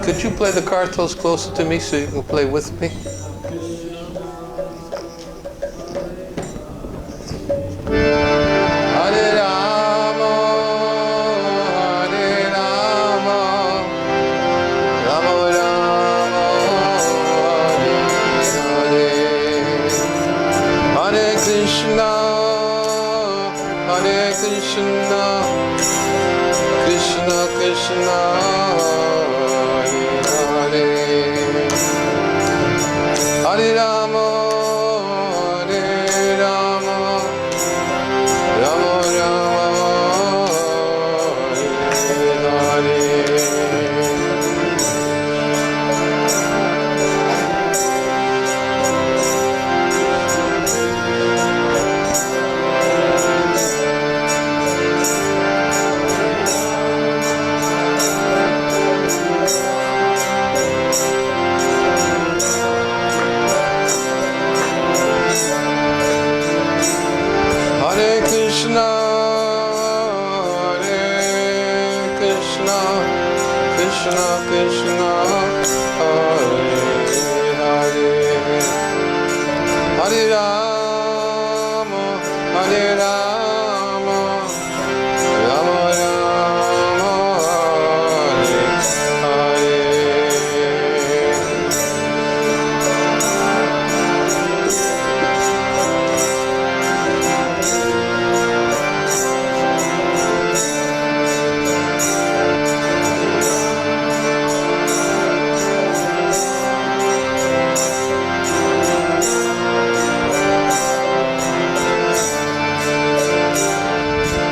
Could you play the kartals closer to me so you can play with me? Hare Rama, Hare Rama, Rama Rama, Hare Hare, Hare Krishna, Hare Krishna, Krishna Krishna, Hare Rama, Hare Rama, Rama Rama, Hare Krishna, Krishna Krishna, Hare Hare, Hare Rama, Hare Rama, Rama Rama, Hare Hare.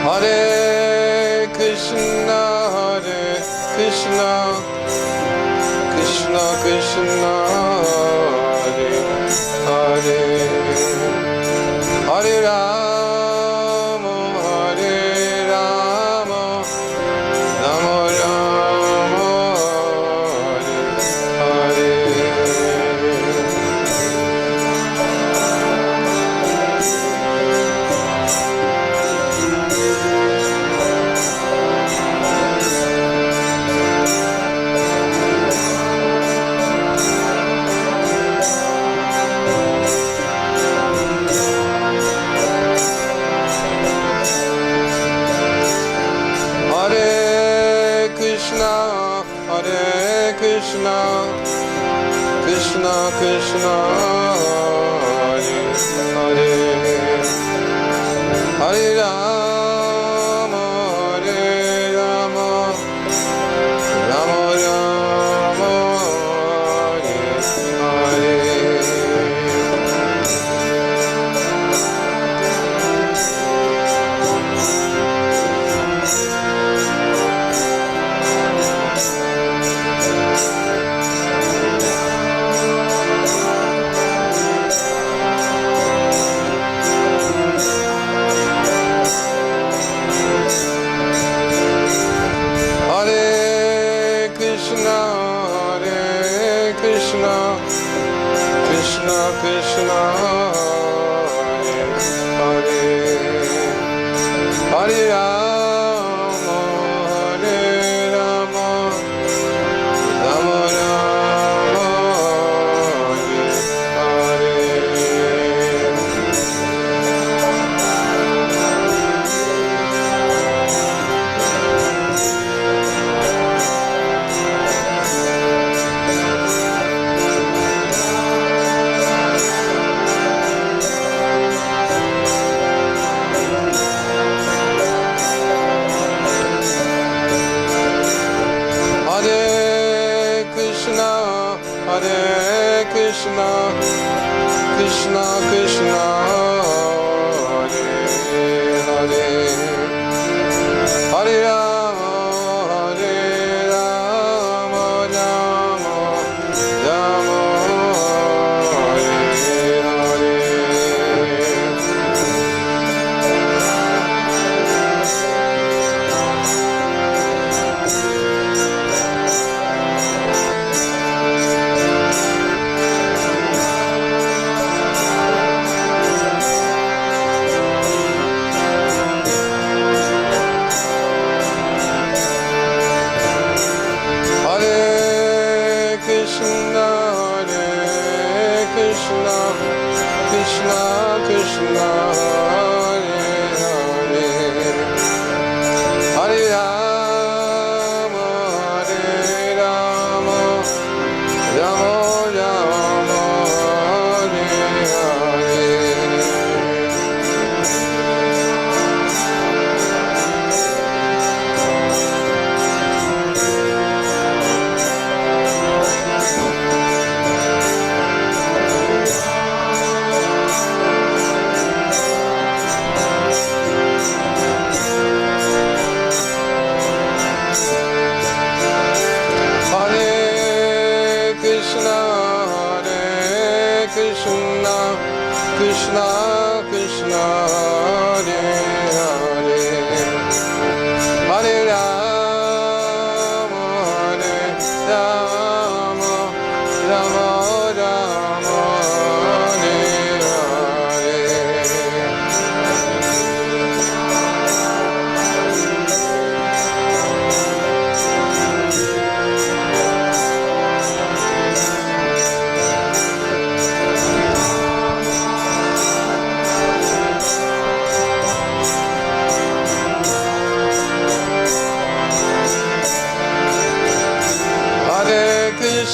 Hare Krishna, Krishna Krishna, Hare Hare, Hare Rama, Hare Rama, Rama Rama, Hare Krishna, Krishna Krishna, Hare Hare, Hare Rama, Hare Rama, Rama Rama, Hare Hare. Krishna Krishna, Hare Hare, Hare Rama, Hare Rama, Rama Rama, Hare Hare. Hare Krishna, Krishna Krishna, Hare Hare, Hare Rama, Hare Rama, Rama Rama, Hare Hare.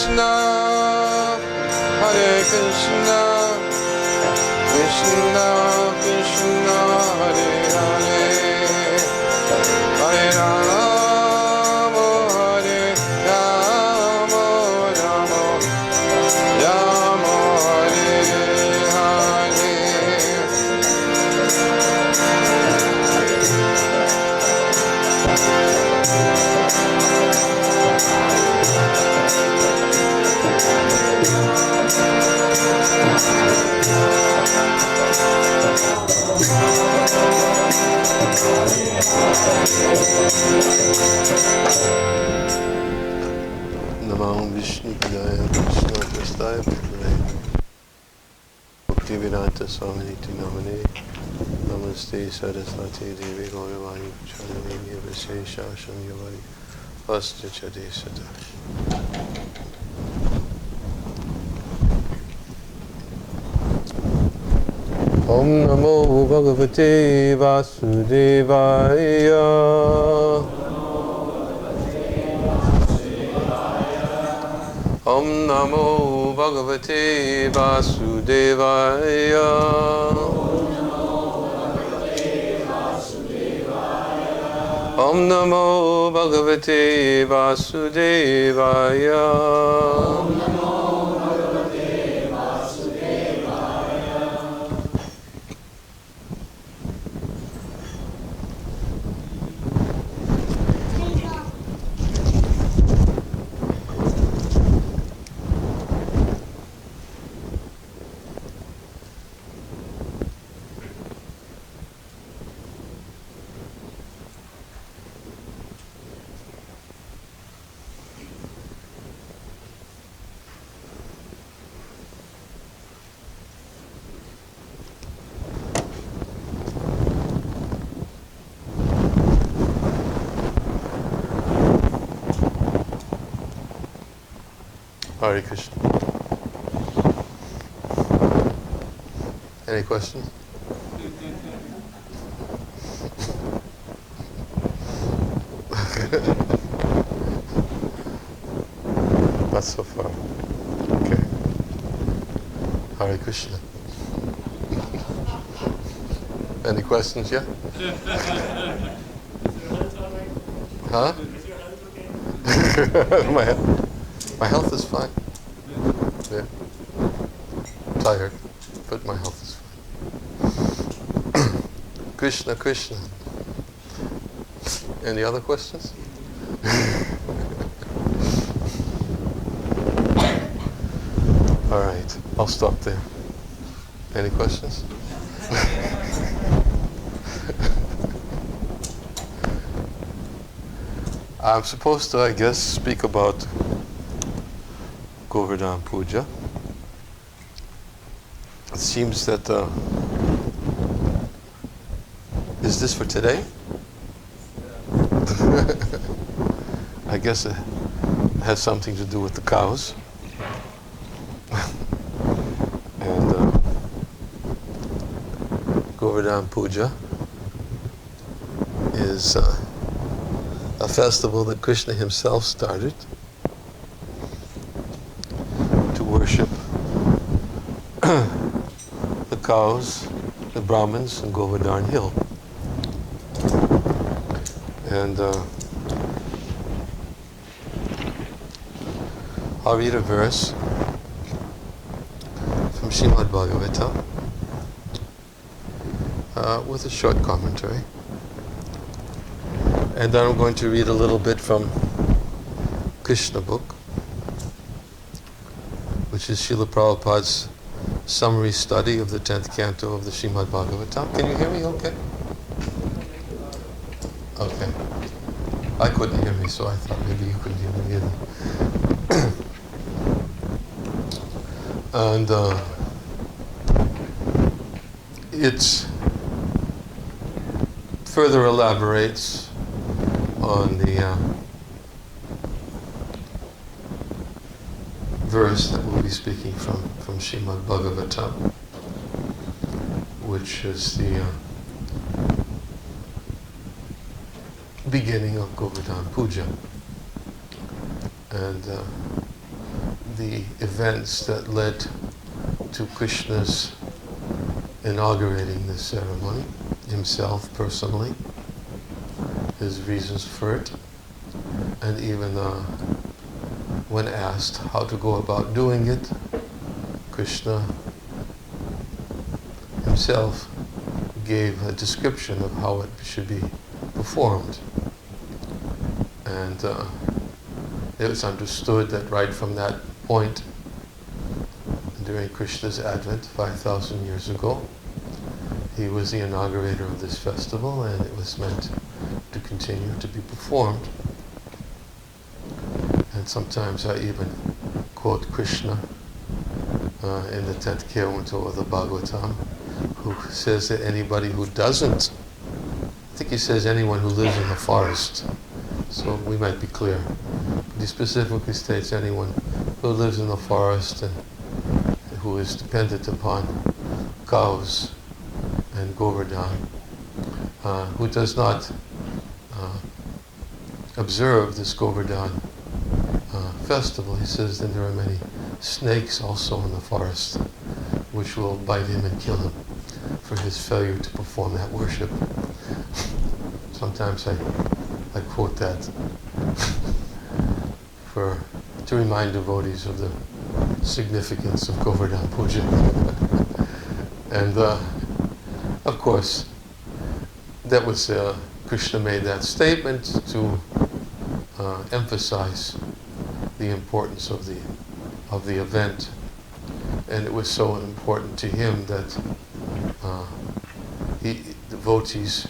Krishna, Hare Krishna, Krishna Krishna, Hare Hare, Hare Rama, Hare Rama, Rama Rama, Hare Hare. Namo Vishnu Padaya Krishna Prastaya Padaya Bhaktivedanta Swami Niti Namane Namaste Saraswati Devi Gauravani Charanini Vishesha Shanyavari Vasya Chade Sata. Om Namo Bhagavate Vasudevaya. Om Namo Bhagavate Vasudevaya. Om Namo Bhagavate Vasudevaya. Hare Krishna. Any questions? Not so far. Okay. Hare Krishna. Any questions yet? Huh? My health is fine. Yeah. Tired, but my health is fine. Krishna, Krishna. Any other questions? All right, I'll stop there. Any questions? I'm supposed to, I guess, speak about Govardhan Puja. It seems that, is this for today? I guess it has something to do with the cows. And Govardhan Puja is a festival that Krishna himself started to worship the cows, the Brahmins, and Govardhan Hill. And I'll read a verse from Srimad Bhagavatam with a short commentary. And then I'm going to read a little bit from Krishna book, which is Srila Prabhupada's summary study of the 10th canto of the Srimad Bhagavatam. Can you hear me okay? Okay. I couldn't hear me, so I thought maybe you couldn't hear me either. And it further elaborates on the verse that we'll be speaking from Srimad Bhagavatam, which is the beginning of Govardhan Puja. And the events that led to Krishna's inaugurating this ceremony, himself personally, his reasons for it, and even when asked how to go about doing it, Krishna himself gave a description of how it should be performed. And it was understood that right from that point, during Krishna's advent 5,000 years ago, he was the inaugurator of this festival, and it was meant to continue to be performed. And sometimes I even quote Krishna in the 10th canto of the Bhagavatam, who says that anybody who doesn't, I think he says anyone who lives in the forest, so we might be clear. But he specifically states anyone who lives in the forest and who is dependent upon cows and Govardhan, who does not observe this Govardhan festival. He says that there are many snakes also in the forest which will bite him and kill him for his failure to perform that worship. Sometimes I quote that to remind devotees of the significance of Govardhan Puja. And of course, that was Krishna made that statement to emphasize the importance of the event, and it was so important to him that devotees,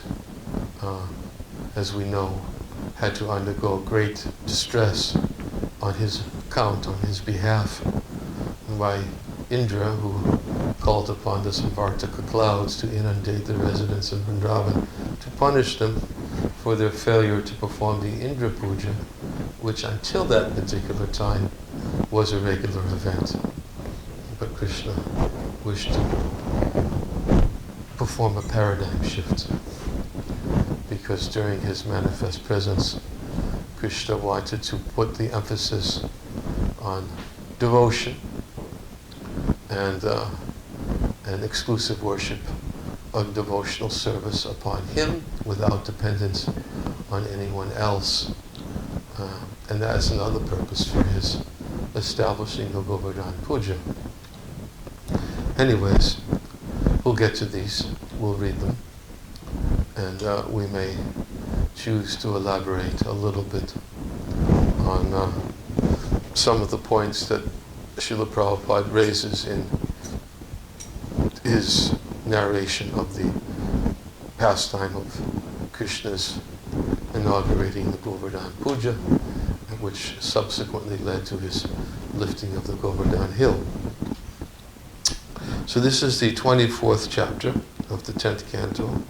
as we know, had to undergo great distress on his account, on his behalf, by Indra, who called upon the Samvartaka clouds to inundate the residents of Vrindavan, to punish them for their failure to perform the Indra Puja, which until that particular time was a regular event. But Krishna wished to perform a paradigm shift, because during his manifest presence, Krishna wanted to put the emphasis on devotion and an exclusive worship of devotional service upon him without dependence on anyone else. And that's another purpose for his establishing the Govardhan Puja. Anyways, we'll get to these, we'll read them, and we may choose to elaborate a little bit on some of the points that Srila Prabhupada raises in his narration of the pastime of Krishna's inaugurating the Govardhan Puja, which subsequently led to his lifting of the Govardhan hill. So this is the 24th chapter of the 10th canto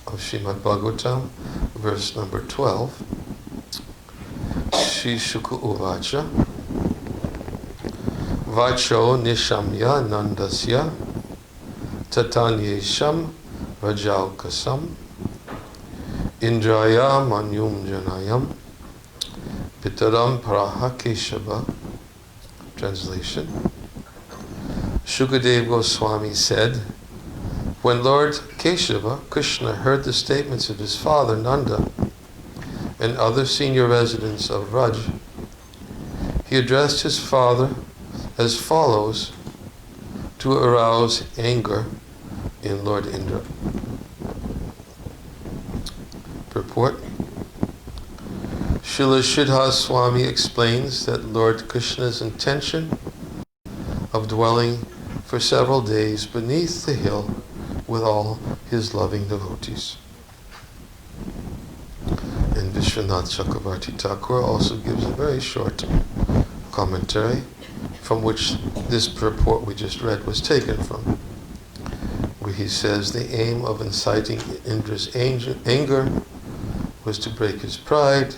of Srimad Bhagavatam, verse number 12. Shri Shuka Uvacha Vacho Nishamya Nandasya Tatanyesham Rajaukasam Indraya Manyum Janayam Pitaram Paraha Keshava. Translation. Shukadeva Goswami said, when Lord Keshava, Krishna, heard the statements of his father Nanda and other senior residents of Raj, he addressed his father as follows to arouse anger in Lord Indra. Purport. Srila Sridhar Swami explains that Lord Krishna's intention of dwelling for several days beneath the hill with all his loving devotees. And Vishwanath Chakravarti Thakur also gives a very short commentary from which this purport we just read was taken from, where he says the aim of inciting Indra's anger was to break his pride,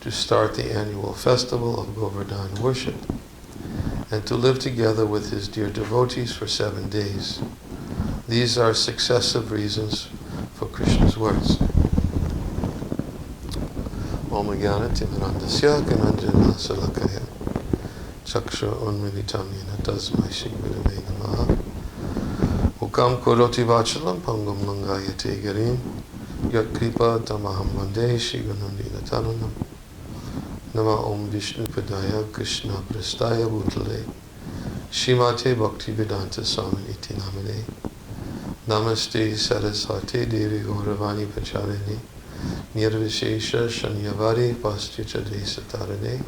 to start the annual festival of Govardhan worship, and to live together with his dear devotees for 7 days. These are successive reasons for Krishna's words. Om Jnana Timirandasya Gananjana Salakaya Chaksha Unmilitam Yena Tasmai Shri Gurave Namaha. Ukam Koroti Vachalam Pangam Langayate Garim Yat Kripa Tamaham Vande Shri Gunandina Taranam. Nama Om Vishnu Padaya Krishna Prastaya Bhutale Shrimate Bhakti Vedanta Swami Iti Namane. Namaste Saraswati Devi Gauravani Pacharini Nirvishesha Shanyavari Pastyachade Satarane.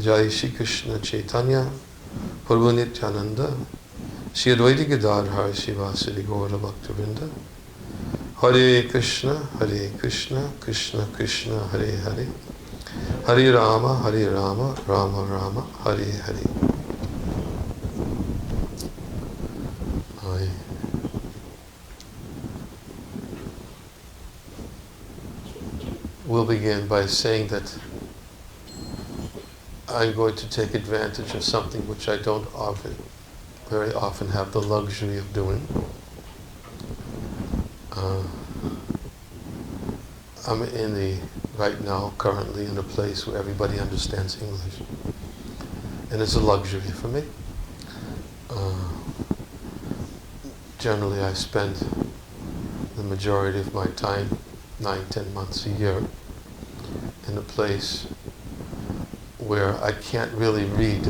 Jai Shri Krishna Chaitanya Prabhu Nityananda Shri Advaita Gadadhar Shivasari Gaura Bhaktivinoda. Hare Krishna Krishna Krishna Hare Hare Hare Rama Rama Rama Hare Hare. I will begin by saying that I'm going to take advantage of something which I don't very often have the luxury of doing. I'm right now, currently in a place where everybody understands English. And it's a luxury for me. Generally, I spend the majority of my time, 9-10 months a year, in a place where I can't really read.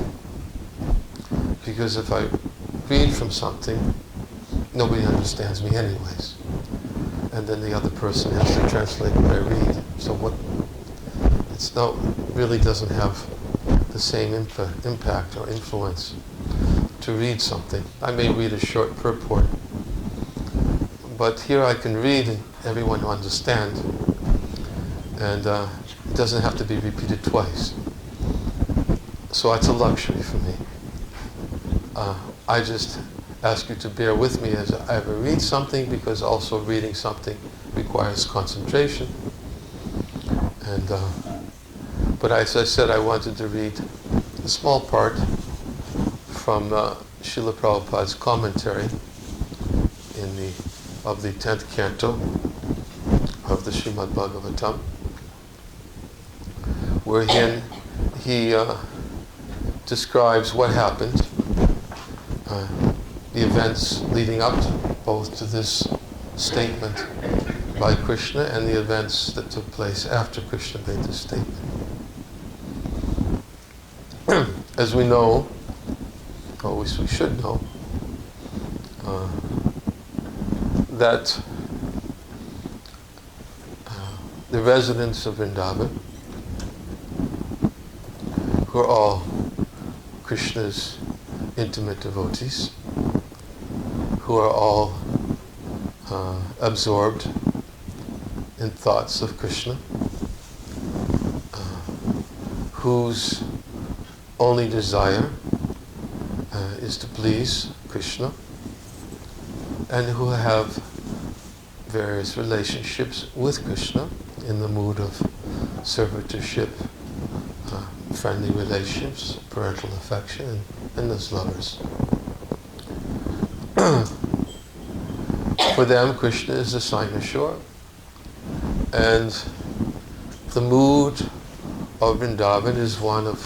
Because if I read from something, nobody understands me anyways. And then the other person has to translate what I read. So really doesn't have the same impact or influence to read something. I may read a short purport, but here I can read and everyone will understand, and it doesn't have to be repeated twice. So it's a luxury for me. I just ask you to bear with me as I ever read something, because also reading something requires concentration. And but as I said, I wanted to read a small part from Srila Prabhupada's commentary of the 10th canto of the Srimad Bhagavatam, wherein he describes what happened, the events leading up both to this statement by Krishna and the events that took place after Krishna made this statement. As we know, or we should know, that the residents of Vrindavan, who are all Krishna's intimate devotees, who are all absorbed in thoughts of Krishna, whose only desire is to please Krishna, and who have various relationships with Krishna in the mood of servitorship, friendly relationships, parental affection, and as lovers. For them, Krishna is the cynosure, and the mood of Vrindavan is one of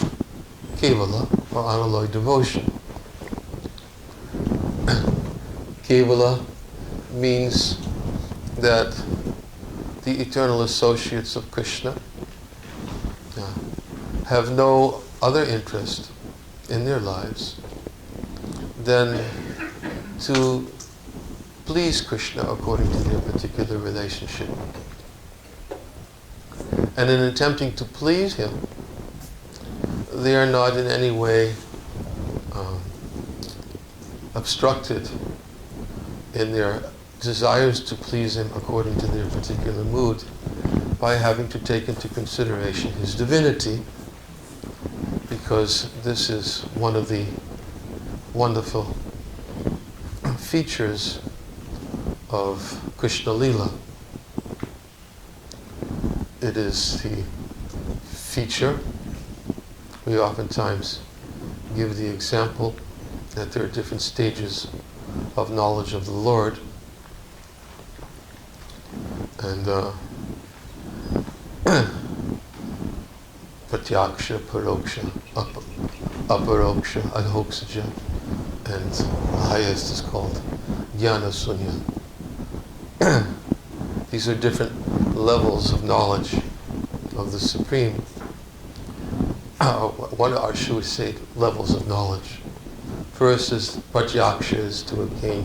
Kevala, or unalloyed devotion. Kevala means that the eternal associates of Krishna have no other interest in their lives than to please Krishna according to their particular relationship. And in attempting to please him, they are not in any way obstructed in their desires to please him according to their particular mood by having to take into consideration his divinity, because this is one of the wonderful features of Krishna Lila. It is the feature. We oftentimes give the example that there are different stages of knowledge of the Lord, and Pratyaksha, Paroksha, Aparoksha, Adhoksaja, and the highest is called Jnana Sunya. These are different levels of knowledge of the Supreme. One, or should we say, levels of knowledge. First is Pratyaksha, is to obtain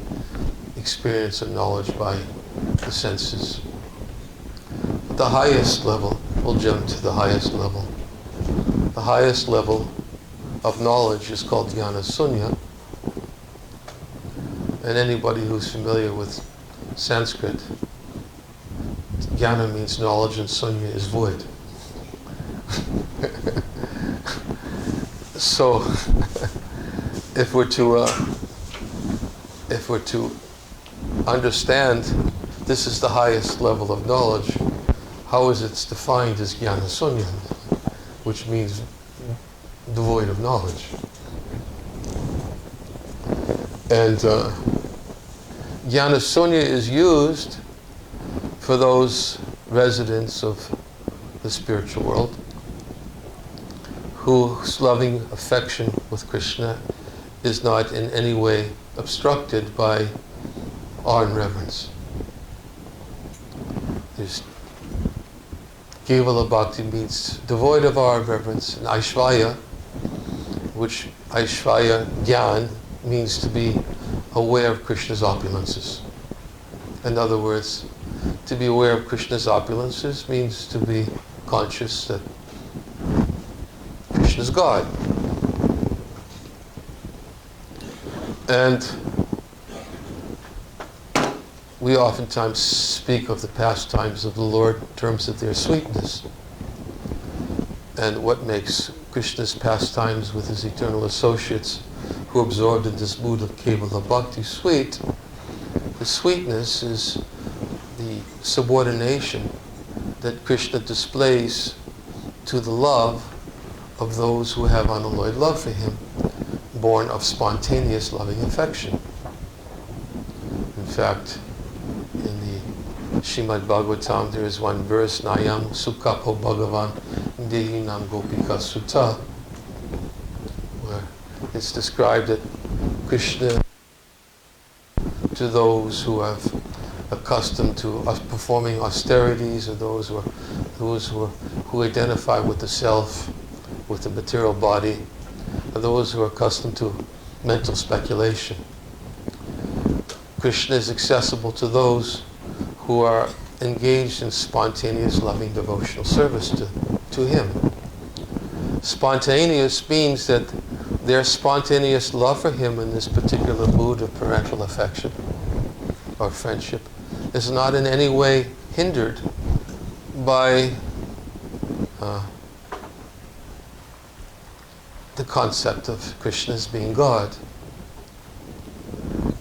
experience and knowledge by the senses. The highest level, we'll jump to the highest level. The highest level of knowledge is called Jnana Sunya. And anybody who's familiar with Sanskrit, Jnana means knowledge and Sunya is void. So, if we're to understand this is the highest level of knowledge, how is it defined as Jnana Sunya, which means devoid of knowledge? And Jnana Sunya is used for those residents of the spiritual world whose loving affection with Krishna is not in any way obstructed by awe and reverence. There's Kevala Bhakti means devoid of awe and reverence, and Aishvaya, which Aishvaya Gyan means to be aware of Krishna's opulences. In other words, to be aware of Krishna's opulences means to be conscious that Krishna is God. And we oftentimes speak of the pastimes of the Lord in terms of their sweetness. And what makes Krishna's pastimes with his eternal associates who are absorbed in this mood of Kevala Bhakti sweet, the sweetness is the subordination that Krishna displays to the love of those who have unalloyed love for him, born of spontaneous loving affection. In fact, in the Srimad Bhagavatam, there is one verse, Nayam Sukapo Bhagavan Dehinam Gopika Sutta, where it's described that Krishna, to those who have accustomed to performing austerities, or those who identify with the self, with the material body, or those who are accustomed to mental speculation. Krishna is accessible to those who are engaged in spontaneous loving devotional service to him. Spontaneous means that their spontaneous love for him in this particular mood of parental affection or friendship is not in any way hindered by the concept of Krishna as being God.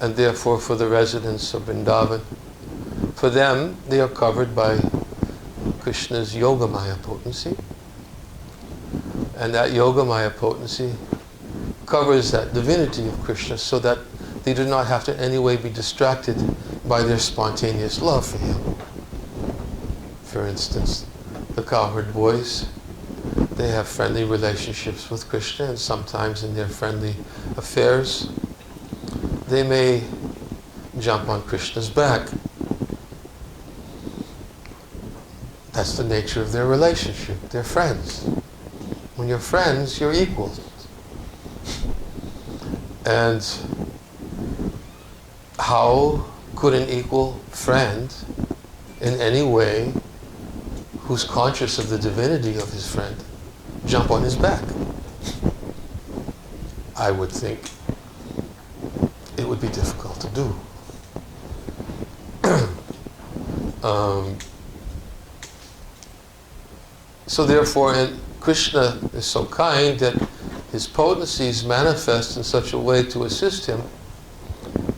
And therefore, for the residents of Vrindavan, for them, they are covered by Krishna's Yogamaya potency. And that Yogamaya potency covers that divinity of Krishna so that they do not have to in any way be distracted by their spontaneous love for him. For instance, the cowherd boys, they have friendly relationships with Krishna, and sometimes in their friendly affairs, they may jump on Krishna's back. That's the nature of their relationship. They're friends. When you're friends, you're equals. And how could an equal friend in any way, who's conscious of the divinity of his friend, jump on his back? I would think it would be difficult to do. So therefore, Krishna is so kind that his potencies manifest in such a way to assist him,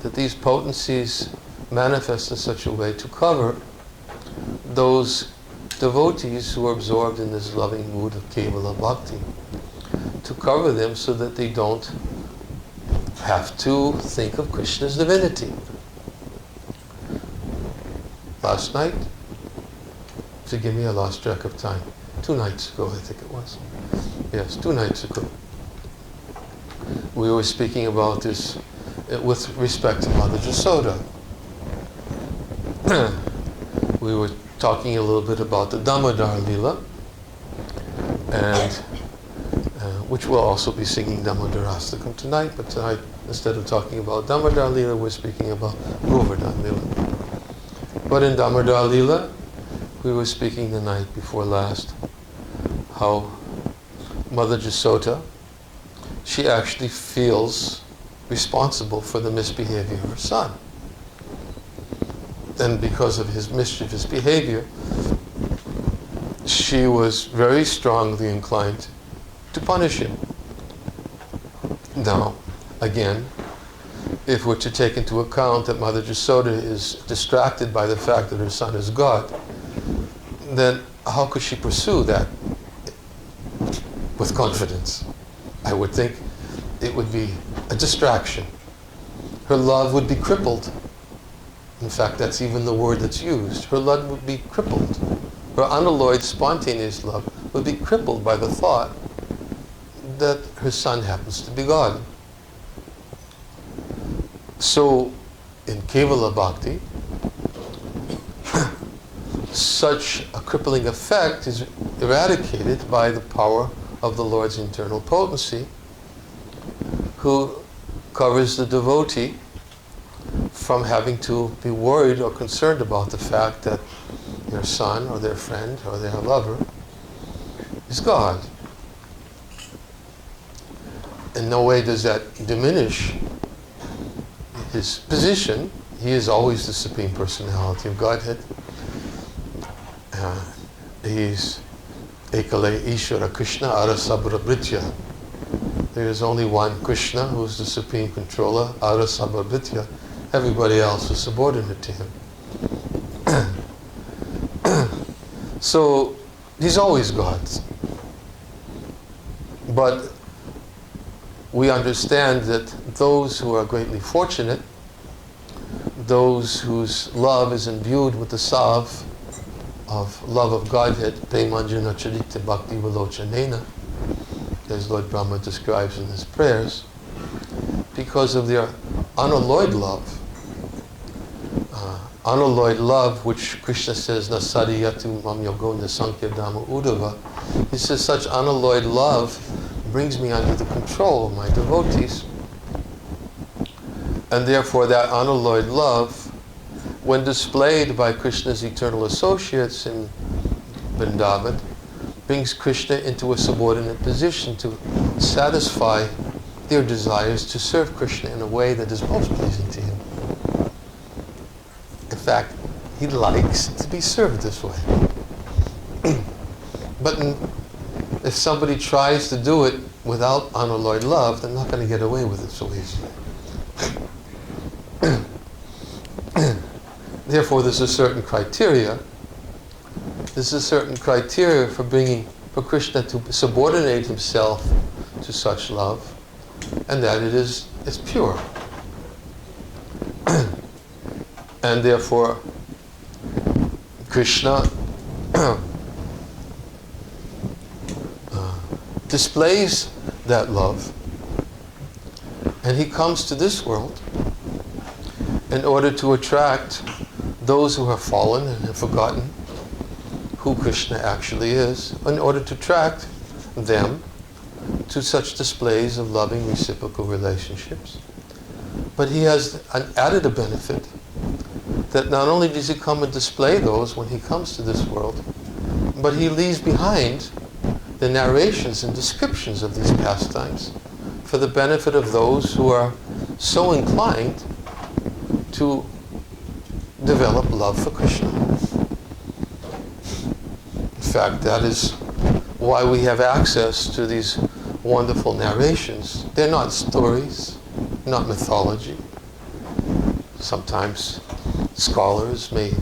that these potencies manifest in such a way to cover those devotees who are absorbed in this loving mood of Kevala Bhakti, to cover them so that they don't have to think of Krishna's divinity. Last night, forgive me, I lost track of time. 2 nights ago, I think it was. Yes, 2 nights ago. we were speaking about this with respect to Mother Jasoda. We were talking a little bit about the Damodar Lila, and which we'll also be singing Damodarastakam tonight, but tonight, instead of talking about Damodar Lila, we're speaking about Govardhan Lila. But in Damodar Lila, we were speaking the night before last how Mother Jasoda, she actually feels responsible for the misbehavior of her son. And because of his mischievous behavior, she was very strongly inclined to punish him. Now, again, if we're to take into account that Mother Jasoda is distracted by the fact that her son is God, then how could she pursue that with confidence? I would think it would be a distraction. Her love would be crippled. In fact, that's even the word that's used. Her love would be crippled. Her unalloyed, spontaneous love would be crippled by the thought that her son happens to be God. So, in Kevala Bhakti, such a crippling effect is eradicated by the power of the Lord's internal potency, who covers the devotee from having to be worried or concerned about the fact that their son or their friend or their lover is God. In no way does that diminish his position. He is always the Supreme Personality of Godhead. He's Ekale Ishvara Krishna Arasabra Britya. There is only one Krishna who is the Supreme Controller, Arasabra Britya. Everybody else is subordinate to him. So, he's always God. But we understand that those who are greatly fortunate, those whose love is imbued with the salve of love of Godhead, Premanjana Charita Bhakti Vilochanena, as Lord Brahma describes in his prayers, because of their unalloyed love, which Krishna says, Nasariyatu mam yogo nasankhya dhamma udava. He says, such unalloyed love brings me under the control of my devotees. And therefore that unalloyed love, when displayed by Krishna's eternal associates in Vrindavan, brings Krishna into a subordinate position to satisfy their desires to serve Krishna in a way that is most pleasing to him. In fact, he likes to be served this way. But if somebody tries to do it without unalloyed love, they're not going to get away with it so easily. Therefore, there's a certain criteria. There's a certain criteria for Krishna to subordinate himself to such love, and that it's pure. And therefore, Krishna displays that love, and he comes to this world in order to attract those who have fallen and have forgotten who Krishna actually is, in order to attract them to such displays of loving reciprocal relationships. But he has an added benefit, that not only does he come and display those when he comes to this world, but he leaves behind the narrations and descriptions of these pastimes for the benefit of those who are so inclined to develop love for Krishna. In fact, that is why we have access to these wonderful narrations. They're not stories, not mythology. Sometimes scholars may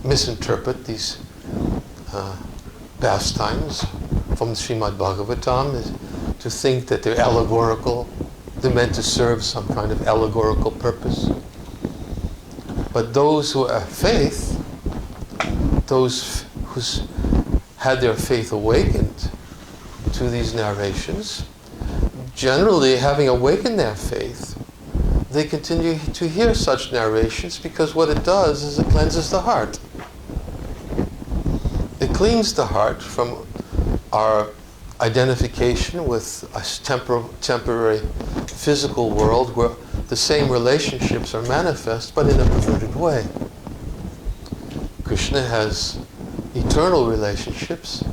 misinterpret these pastimes from Srimad Bhagavatam to think that they're allegorical. They're meant to serve some kind of allegorical purpose. But those who have faith, those who's had their faith awakened to these narrations, generally, having awakened their faith, they continue to hear such narrations because what it does is it cleanses the heart. It cleans the heart from our identification with a temporary physical world where the same relationships are manifest but in a perverted way. Krishna has eternal relationships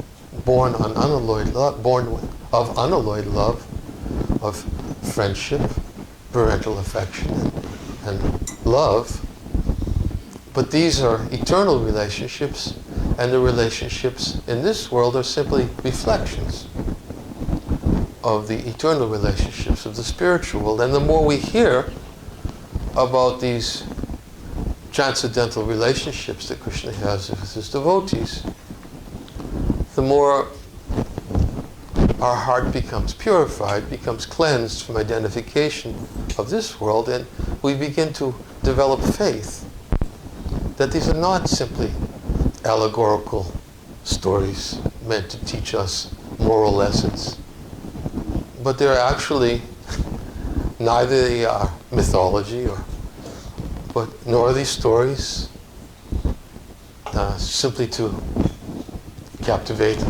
born of unalloyed love, of friendship, parental affection, and love. But these are eternal relationships, and the relationships in this world are simply reflections of the eternal relationships of the spiritual world. And the more we hear about these transcendental relationships that Krishna has with his devotees, the more our heart becomes purified, becomes cleansed from identification of this world, and we begin to develop faith that these are not simply allegorical stories meant to teach us moral lessons, but they're actually neither they are mythology nor are these stories simply to captivate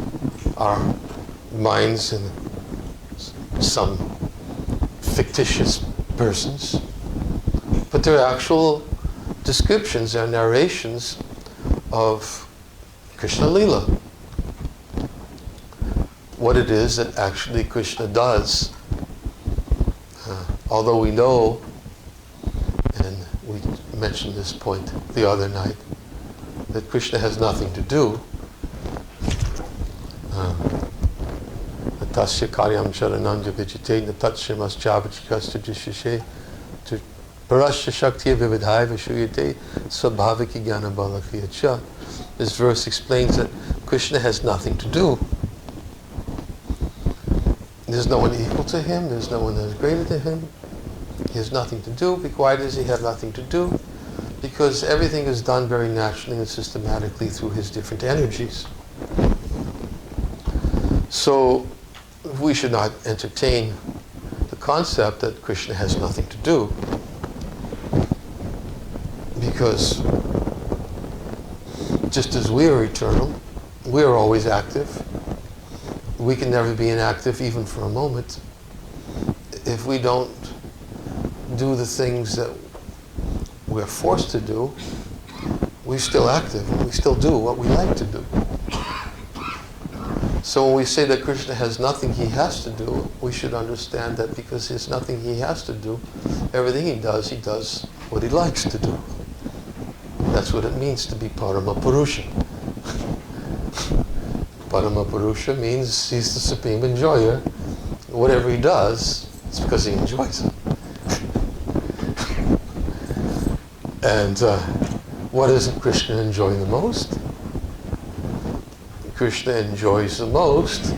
our minds in some fictitious persons, but they're actual descriptions, they're narrations of Krishna Lila. What it is that actually Krishna does. Although we know, and we mentioned this point the other night, that Krishna has nothing to do. Tasya karyam charananja vichite natat shimas chavachikasta jishashe to parasya shaktiya vividhaya vishuyate svabhaviki jnana balakhiyacha. This verse explains that Krishna has nothing to do. There's no one equal to him, there's no one that is greater than him. He has nothing to do. Why does he have nothing to do? Because everything is done very naturally and systematically through his different energies. So we should not entertain the concept that Krishna has nothing to do, because just as we are eternal, we are always active. We can never be inactive even for a moment. If we don't do the things that we're forced to do, we're still active and we still do what we like to do. So when we say that Krishna has nothing he has to do, we should understand that because there's nothing he has to do, everything he does what he likes to do. That's what it means to be Parama Purusha. Parama Purusha means he's the supreme enjoyer. Whatever he does, it's because he enjoys it. And what doesn't Krishna enjoy the most? Krishna enjoys the most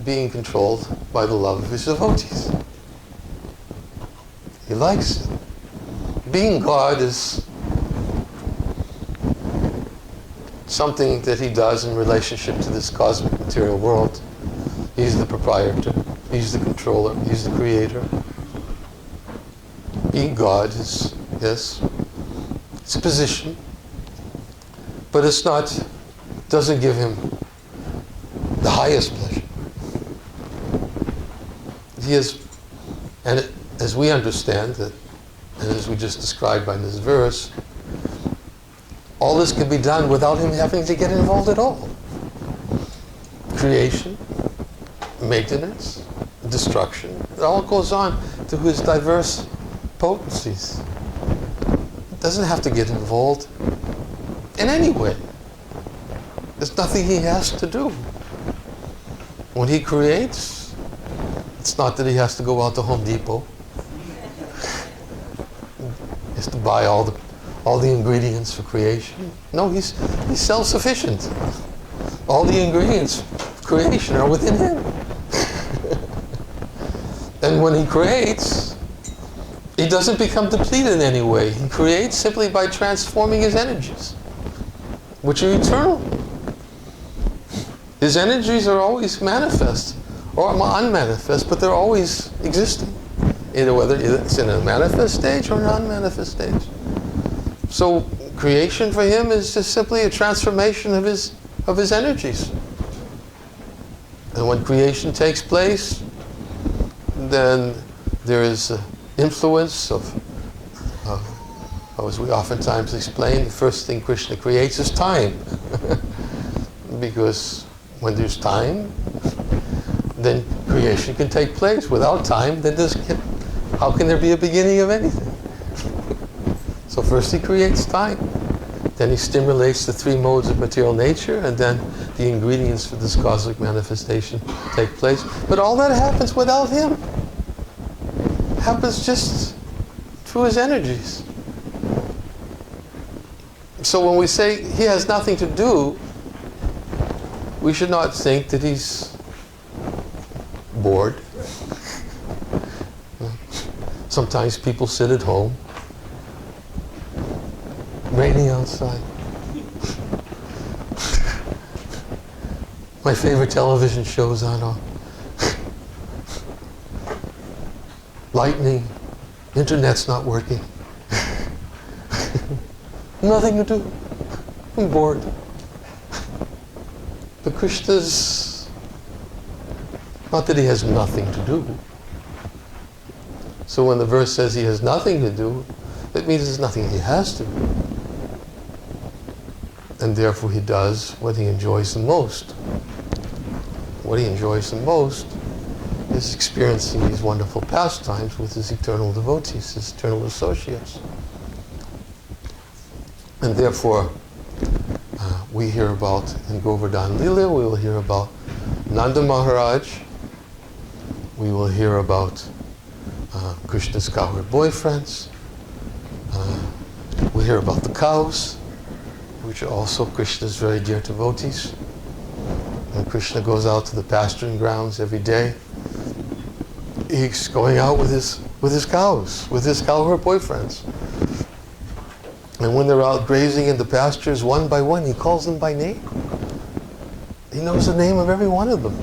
being controlled by the love of his devotees. He likes it. Being God is something that he does in relationship to this cosmic material world. He's the proprietor, he's the controller, he's the creator. Being God is, yes, it's a position, but it's not, doesn't give him the highest pleasure. He is, and as we understand it, and as we just described by this verse, all this can be done without him having to get involved at all. Creation, maintenance, destruction, it all goes on through his diverse potencies. He doesn't have to get involved in any way. There's nothing he has to do. When he creates, it's not that he has to go out to Home Depot. He has to buy all the ingredients for creation. No, he's self-sufficient. All the ingredients of creation are within him. And when he creates, he doesn't become depleted in any way. He creates simply by transforming his energies, which are eternal. His energies are always manifest or unmanifest, but they're always existing. Either whether it's in a manifest stage or an unmanifest stage. So creation for him is just simply a transformation of his energies. And when creation takes place, then there is influence of, as we oftentimes explain, the first thing Krishna creates is time. Because when there's time, then creation can take place. Without time, then how can there be a beginning of anything? So first he creates time, then he stimulates the three modes of material nature, and then the ingredients for this cosmic manifestation take place. But all that happens without him. Happens just through his energies. So when we say he has nothing to do, we should not think that he's bored. Sometimes people sit at home, raining outside. My favorite television shows on. Lightning, internet's not working. Nothing to do. I'm bored. But Krishna's, not that he has nothing to do. So when the verse says he has nothing to do, that means there's nothing he has to do. And therefore he does what he enjoys the most. What he enjoys the most is experiencing these wonderful pastimes with his eternal devotees, his eternal associates. And therefore, we hear about, in Govardhan Lila, we will hear about Nanda Maharaj, we will hear about Krishna's cowherd boyfriends, we hear about the cows, which are also Krishna's very dear devotees. When Krishna goes out to the pasturing grounds every day, he's going out with his cows, with his cowherd boyfriends. And when they're out grazing in the pastures, one by one, he calls them by name. He knows the name of every one of them.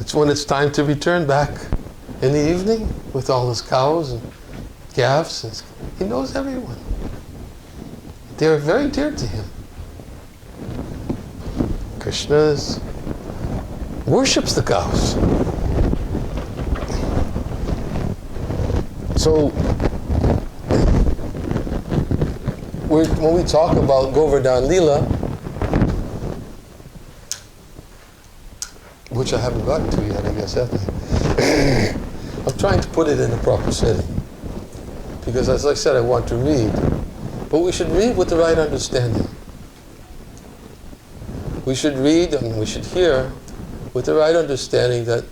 It's when it's time to return back in the evening with all his cows and calves. He knows everyone. They're very dear to him. Krishna worships the cows. So, when we talk about Govardhan Lila, which I haven't gotten to yet, I guess, have I? I'm trying to put it in the proper setting. Because as I said, I want to read. But we should read with the right understanding. We should read and we should hear with the right understanding that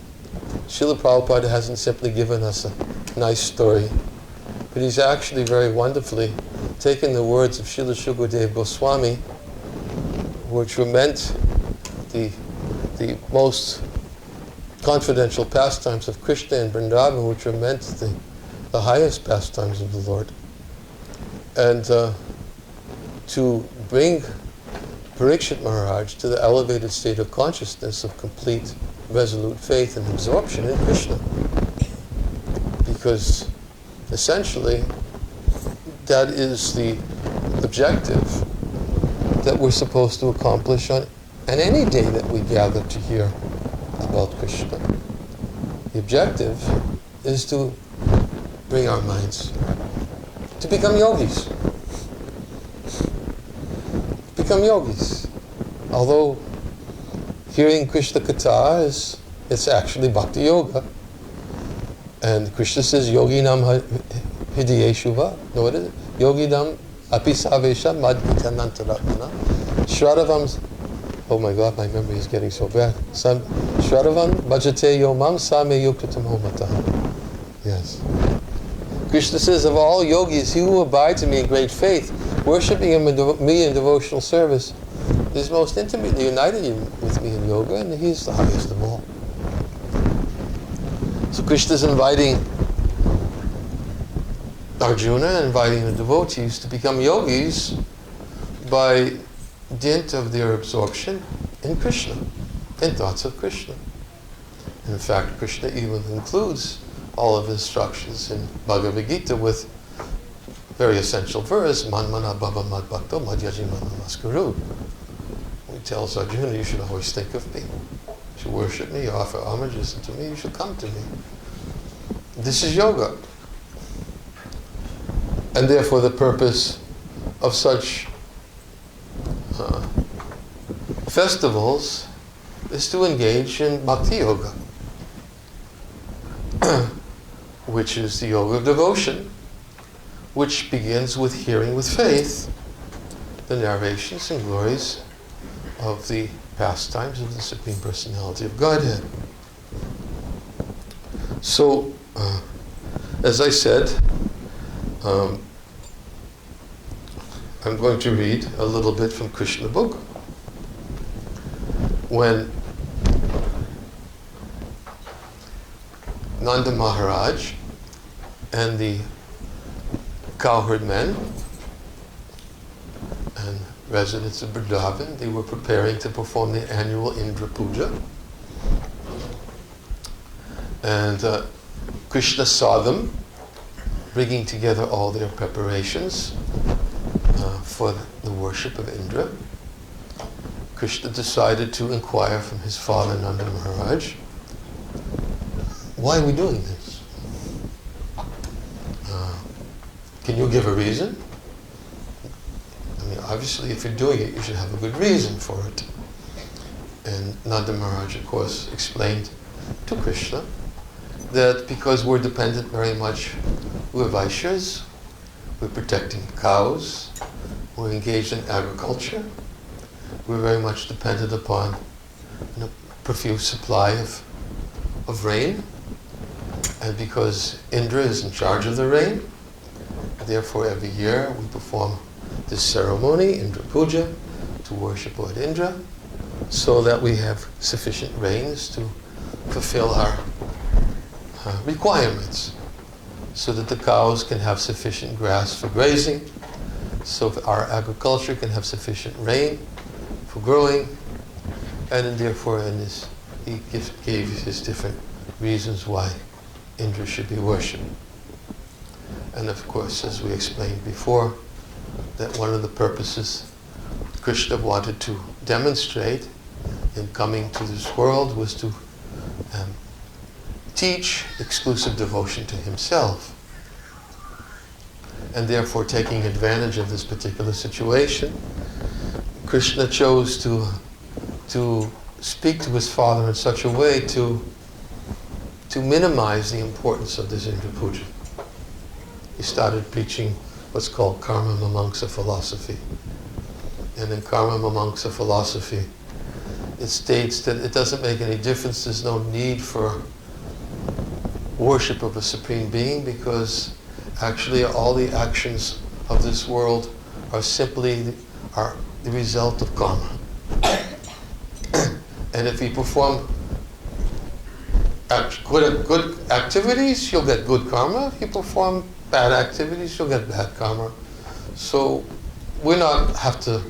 Srila Prabhupada hasn't simply given us a nice story, but he's actually very wonderfully taken the words of Srila Shukadeva Goswami, which were meant the most confidential pastimes of Krishna and Vrindavan, which are meant the highest pastimes of the Lord. And to bring Parikshit Maharaj to the elevated state of consciousness of complete, resolute faith and absorption in Krishna. Because essentially, that is the objective that we're supposed to accomplish on any day that we gather to hear about Krishna. The objective is to bring our minds to become yogis. Become yogis. Although hearing Krishna Katha it's actually Bhakti Yoga. And Krishna says, Yoginam Hidiyeshuva. No, what is it? Yoginam Apisavesha Madhitanantaratana. Shradavam. Oh my God, my memory is getting so bad. Shradavam Bhajate Yomam Same Yuktatam Homataha. Yes. Krishna says, of all yogis, he who abides in me in great faith, worshipping me in devotional service, is most intimately united with me in yoga, and he is the highest of all. So Krishna is inviting Arjuna and inviting the devotees to become yogis by dint of their absorption in Krishna. in thoughts of Krishna. In fact, Krishna even includes all of his instructions in Bhagavad Gita with a very essential verse, Man mana bhava mad bhakto madhyaji mana namaskuru. He tells Arjuna, you should always think of me. You should worship me, you offer homages to me, you should come to me. This is yoga. And therefore the purpose of such festivals is to engage in bhakti yoga, which is the yoga of devotion, which begins with hearing with faith the narrations and glories of the pastimes of the Supreme Personality of Godhead. So, as I said, I'm going to read a little bit from Krishna book. When Nanda Maharaj and the cowherd men and residents of Vrindavan, they were preparing to perform the annual Indra Puja. And Krishna saw them bringing together all their preparations for the worship of Indra. Krishna decided to inquire from his father Nanda Maharaj, why are we doing this? Can you give a reason? I mean, obviously if you're doing it, you should have a good reason for it. And Nanda Maharaj, of course, explained to Krishna that because we're dependent very much, we're Vaishyas, we're protecting cows, we're engaged in agriculture, we're very much dependent upon profuse supply of rain. And because Indra is in charge of the rain, therefore every year we perform this ceremony, Indra Puja, to worship Lord Indra, so that we have sufficient rains to fulfill our requirements, so that the cows can have sufficient grass for grazing, so that our agriculture can have sufficient rain for growing, and therefore he gave his different reasons why Indra should be worshipped. And of course, as we explained before, that one of the purposes Krishna wanted to demonstrate in coming to this world was to teach exclusive devotion to himself. And therefore, taking advantage of this particular situation, Krishna chose to speak to his father in such a way to minimize the importance of this Indra Puja. He started preaching what's called Karma Mimamsa philosophy. And in Karma Mimamsa philosophy, it states that it doesn't make any difference, there's no need for worship of a Supreme Being, because actually all the actions of this world are simply the result of karma. And if you perform good activities, you'll get good karma. If you perform bad activities, you'll get bad karma. So we don't have to,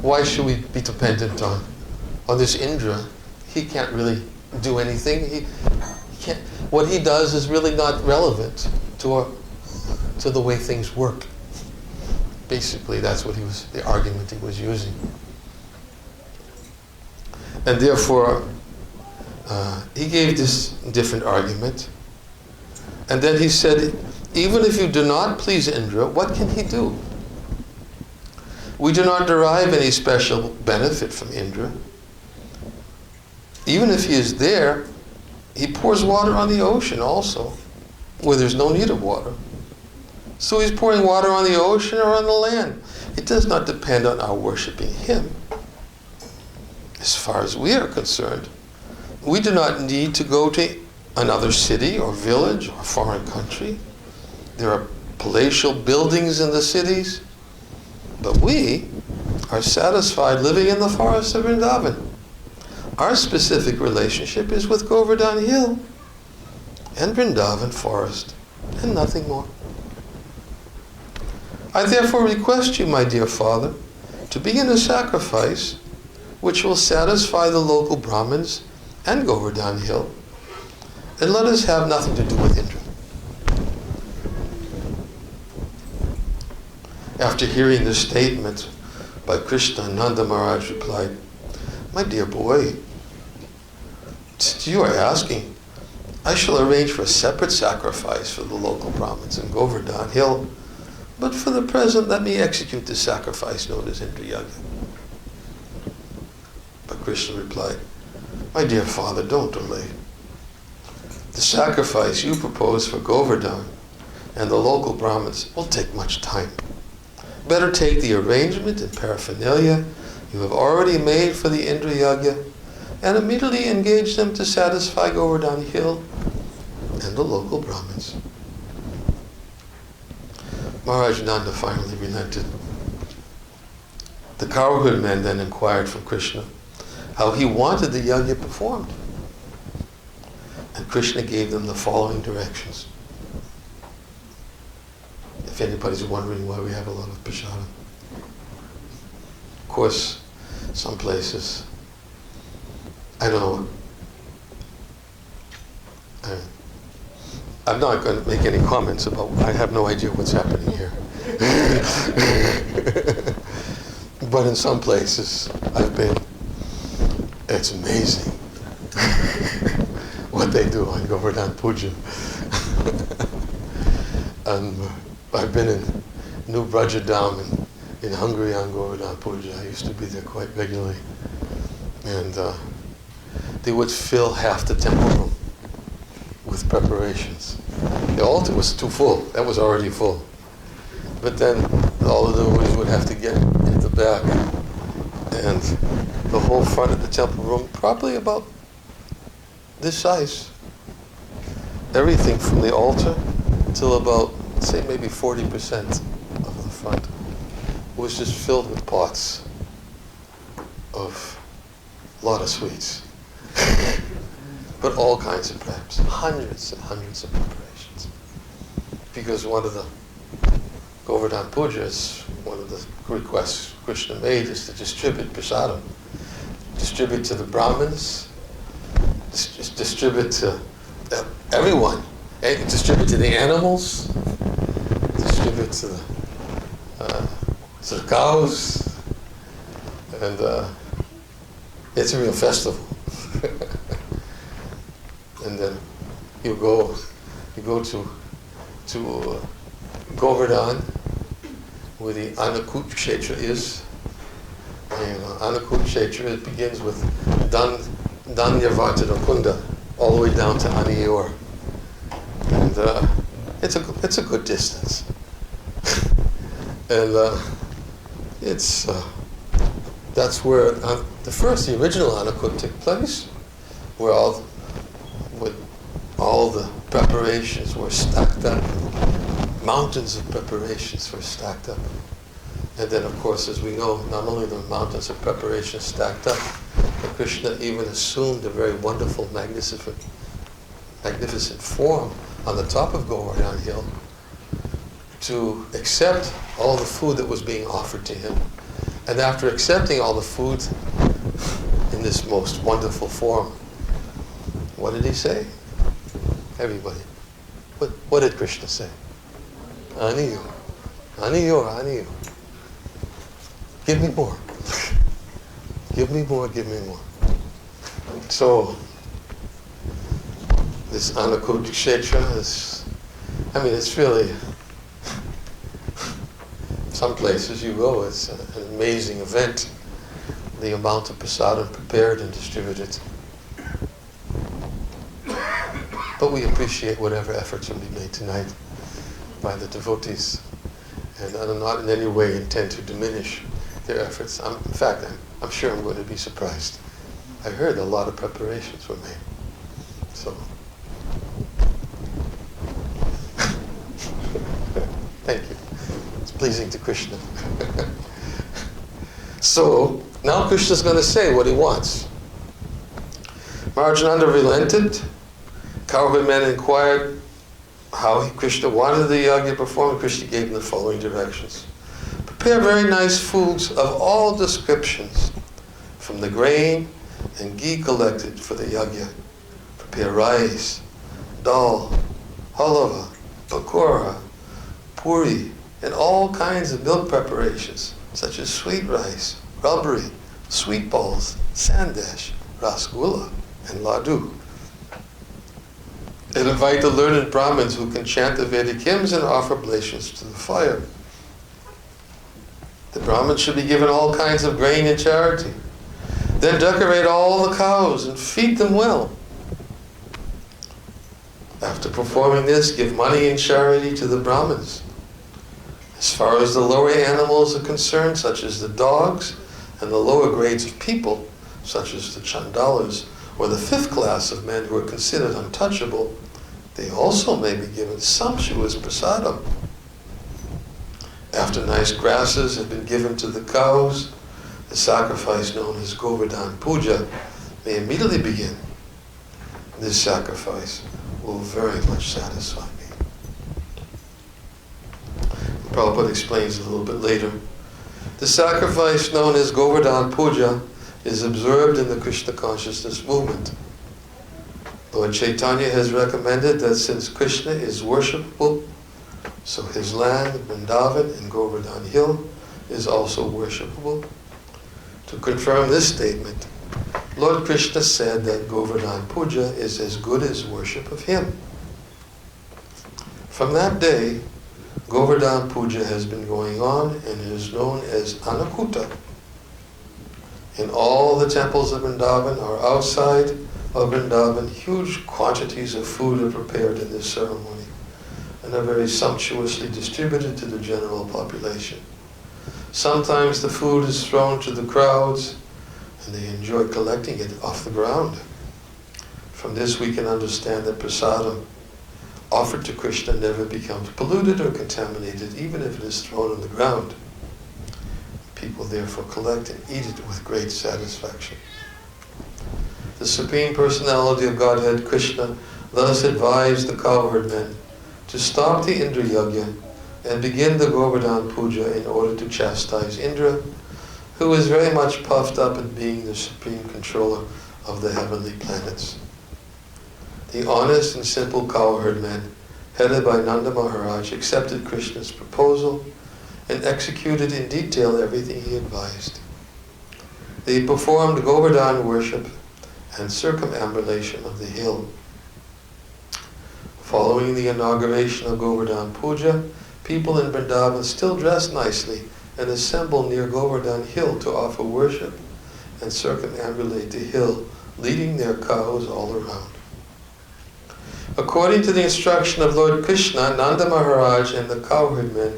why should we be dependent on this Indra? He can't really do anything. He can't, what he does is really not relevant to the way things work. Basically, that's what the argument he was using. And therefore, he gave this different argument. And then he said, even if you do not please Indra, what can he do? We do not derive any special benefit from Indra. Even if he is there, he pours water on the ocean also, where there's no need of water. So he's pouring water on the ocean or on the land. It does not depend on our worshiping him. As far as we are concerned, we do not need to go to another city or village or foreign country. There are palatial buildings in the cities, but we are satisfied living in the forest of Vrindavan. Our specific relationship is with Govardhan Hill and Vrindavan forest, and nothing more. I therefore request you, my dear father, to begin a sacrifice which will satisfy the local Brahmins and Govardhan Hill, and let us have nothing to do with Indra. After hearing this statement by Krishna, Nanda Maharaj replied, "My dear boy, since you are asking, I shall arrange for a separate sacrifice for the local Brahmins in Govardhan Hill, but for the present let me execute the sacrifice known as Indra Yagya." But Krishna replied, "My dear father, don't delay. The sacrifice you propose for Govardhan and the local Brahmins will take much time. Better take the arrangement and paraphernalia you have already made for the Indra Yagya and immediately engage them to satisfy Govardhan Hill and the local Brahmins." Maharaj Nanda finally relented. The cowherd man then inquired from Krishna how he wanted the yagya performed. And Krishna gave them the following directions. If anybody's wondering why we have a lot of prasadam. Of course, some places, I know, I'm not going to make any comments about, I have no idea what's happening here. But in some places I've been, it's amazing what they do on Govardhan Puja. And I've been in New Brajadam in Hungary on Govardhan Puja. I used to be there quite regularly. And they would fill half the temple room with preparations. The altar was too full. That was already full. But then all the devotees would have to get in the back. And the whole front of the temple room, probably about this size. Everything from the altar till about, say, maybe 40% of the front was just filled with pots of a lot of sweets. But all kinds of preps, hundreds and hundreds of preparations. Because one of the Govardhan Pujas, one of the requests Krishna made is to distribute prasadam. Distribute to the Brahmins, distribute to everyone, distribute to the animals, distribute to the cows, and it's a real festival. And then you go to Govardhan, where the Anakut Kshetra is. And Anakut Kshetra, it begins with Danyavartana Kunda, all the way down to Aniyor. And it's a good distance. And that's where the original Anakut took place, where all the preparations were stacked up. Mountains of preparations were stacked up. And then, of course, as we know, not only the mountains of preparations stacked up, but Krishna even assumed a very wonderful, magnificent form on the top of Govardhan Hill to accept all the food that was being offered to him. And after accepting all the food in this most wonderful form, what did he say? Everybody. What did Krishna say? Aniyo. Aniyo, Aniyo. Give me more. Give me more, give me more. So, this Anakut Kshetra it's really, some places you go, it's an amazing event. The amount of prasadam prepared and distributed. But we appreciate whatever efforts will be made tonight by the devotees. And I do not in any way intend to diminish their efforts. In fact, I'm sure I'm going to be surprised. I heard a lot of preparations were made. So, thank you. It's pleasing to Krishna. So, now Krishna's going to say what he wants. Maharaj Nanda relented. Cowherd man inquired how Krishna wanted the yagya performed. Krishna gave him the following directions. Prepare very nice foods of all descriptions from the grain and ghee collected for the yajna. Prepare rice, dal, halava, pakora, puri, and all kinds of milk preparations, such as sweet rice, rabri, sweet balls, sandesh, rasgulla, and laddu. And invite the learned Brahmins who can chant the Vedic hymns and offer oblations to the fire. The Brahmins should be given all kinds of grain in charity. Then decorate all the cows and feed them well. After performing this, give money in charity to the Brahmins. As far as the lower animals are concerned, such as the dogs, and the lower grades of people, such as the chandalas, or the fifth class of men who are considered untouchable, they also may be given sumptuous prasadam. After nice grasses have been given to the cows, the sacrifice known as Govardhan Puja may immediately begin. This sacrifice will very much satisfy me. Prabhupada explains a little bit later. The sacrifice known as Govardhan Puja is observed in the Krishna consciousness movement. Lord Chaitanya has recommended that since Krishna is worshipable, so his land, Vrindavan and Govardhan Hill, is also worshipable. To confirm this statement, Lord Krishna said that Govardhan Puja is as good as worship of him. From that day, Govardhan Puja has been going on and is known as Anakuta. In all the temples of Vrindavan or outside of Vrindavan, huge quantities of food are prepared in this ceremony and are very sumptuously distributed to the general population. Sometimes the food is thrown to the crowds and they enjoy collecting it off the ground. From this we can understand that prasadam offered to Krishna never becomes polluted or contaminated, even if it is thrown on the ground. People therefore collect and eat it with great satisfaction. The Supreme Personality of Godhead, Krishna, thus advised the cowherd men to stop the Indra Yajna and begin the Govardhan Puja in order to chastise Indra, who is very much puffed up in being the supreme controller of the heavenly planets. The honest and simple cowherd men, headed by Nanda Maharaj, accepted Krishna's proposal and executed in detail everything he advised. They performed Govardhan worship and circumambulation of the hill. Following the inauguration of Govardhan Puja, people in Vrindavan still dress nicely and assemble near Govardhan Hill to offer worship and circumambulate the hill, leading their cows all around. According to the instruction of Lord Krishna, Nanda Maharaj and the cowherd men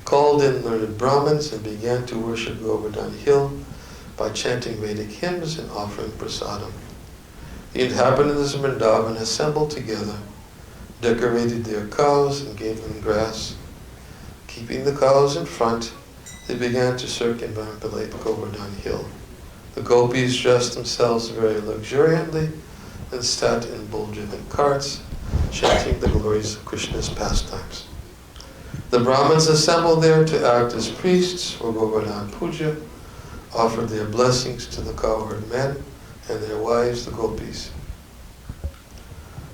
called in learned Brahmins and began to worship Govardhan Hill by chanting Vedic hymns and offering prasadam. The inhabitants of Vrindavan assembled together, decorated their cows and gave them grass. Keeping the cows in front, they began to circumambulate Govardhan Hill. The gopis dressed themselves very luxuriantly and sat in bull-driven carts, chanting the glories of Krishna's pastimes. The Brahmins assembled there to act as priests for Govardhan Puja, offered their blessings to the cowherd men and their wives, the gopis.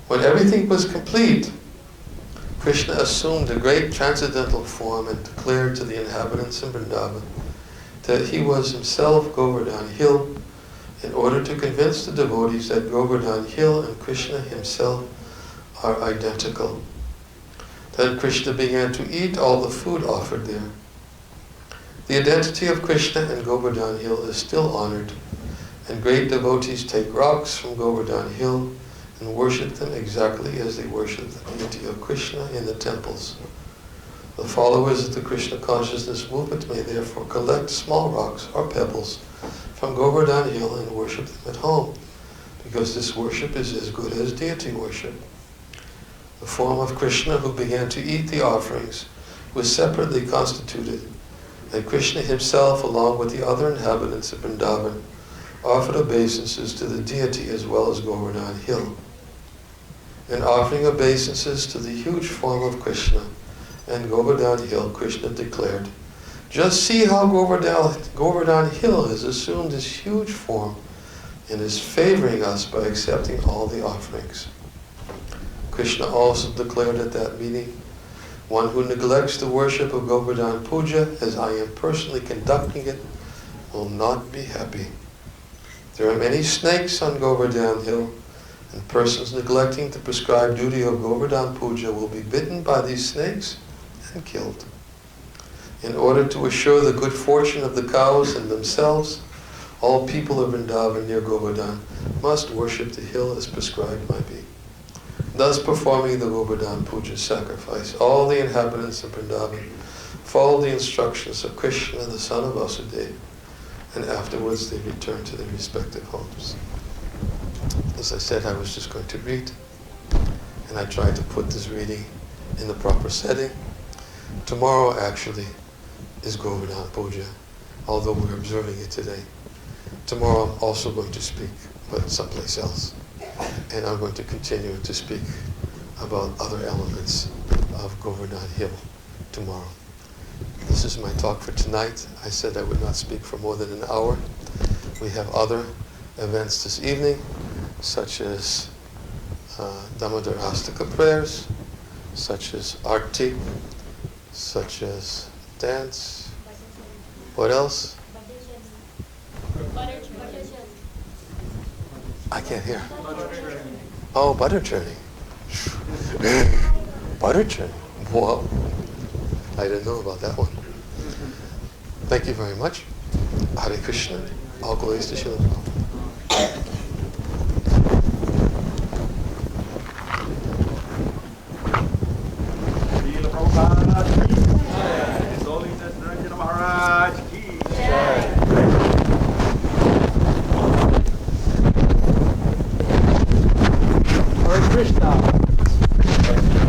When everything was complete, Krishna assumed a great transcendental form and declared to the inhabitants of Vrindavan that he was himself Govardhan Hill, in order to convince the devotees that Govardhan Hill and Krishna himself are identical. Then Krishna began to eat all the food offered there. The identity of Krishna and Govardhan Hill is still honored, and great devotees take rocks from Govardhan Hill and worship them exactly as they worship the deity of Krishna in the temples. The followers of the Krishna consciousness movement may therefore collect small rocks or pebbles from Govardhan Hill and worship them at home, because this worship is as good as deity worship. The form of Krishna who began to eat the offerings was separately constituted, and Krishna himself, along with the other inhabitants of Vrindavan, offered obeisances to the deity as well as Govardhan Hill. In offering obeisances to the huge form of Krishna and Govardhan Hill, Krishna declared, Just see how Govardhan Hill has assumed this huge form and is favoring us by accepting all the offerings. Krishna also declared at that meeting, one who neglects the worship of Govardhan Puja as I am personally conducting it will not be happy. There are many snakes on Govardhan Hill, and persons neglecting the prescribed duty of Govardhan Puja will be bitten by these snakes and killed. In order to assure the good fortune of the cows and themselves, all people of Vrindavan near Govardhan must worship the hill as prescribed by me. Thus performing the Govardhan Puja sacrifice, all the inhabitants of Vrindavan follow the instructions of Krishna, the son of Vasudeva, and afterwards they return to their respective homes. As I said, I was just going to read, and I tried to put this reading in the proper setting. Tomorrow actually is Govardhan Puja, although we're observing it today. Tomorrow I'm also going to speak, but someplace else. And I'm going to continue to speak about other elements of Govardhan Hill tomorrow. This is my talk for tonight. I said I would not speak for more than an hour. We have other events this evening, such as Damodar Astaka prayers, such as Arti, such as dance. What else? I can't hear. Oh, butter churning. Butter churning. Whoa. I didn't know about that one. Thank you very much. Hare Krishna. All glories to Srila Prabhupada. His Holiness Niranjana Maharaj ki jai. Hare Krishna. I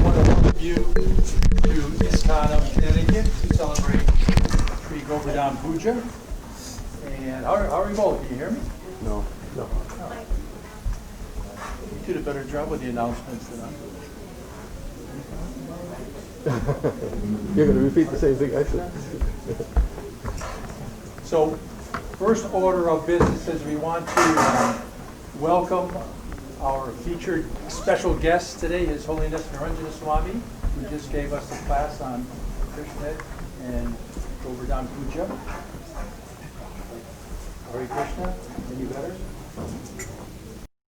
want to welcome you to ISKCON of Connecticut to celebrate Sri Govardhan Puja. And how are you both? Can you hear me? No. You did a better job with the announcements than I did. You're going to repeat the same thing I said? So, first order of business is we want to welcome our featured special guest today, His Holiness Niranjana Swami, who just gave us a class on Krishna and Govardhan Puja. Hare Krishna, any better?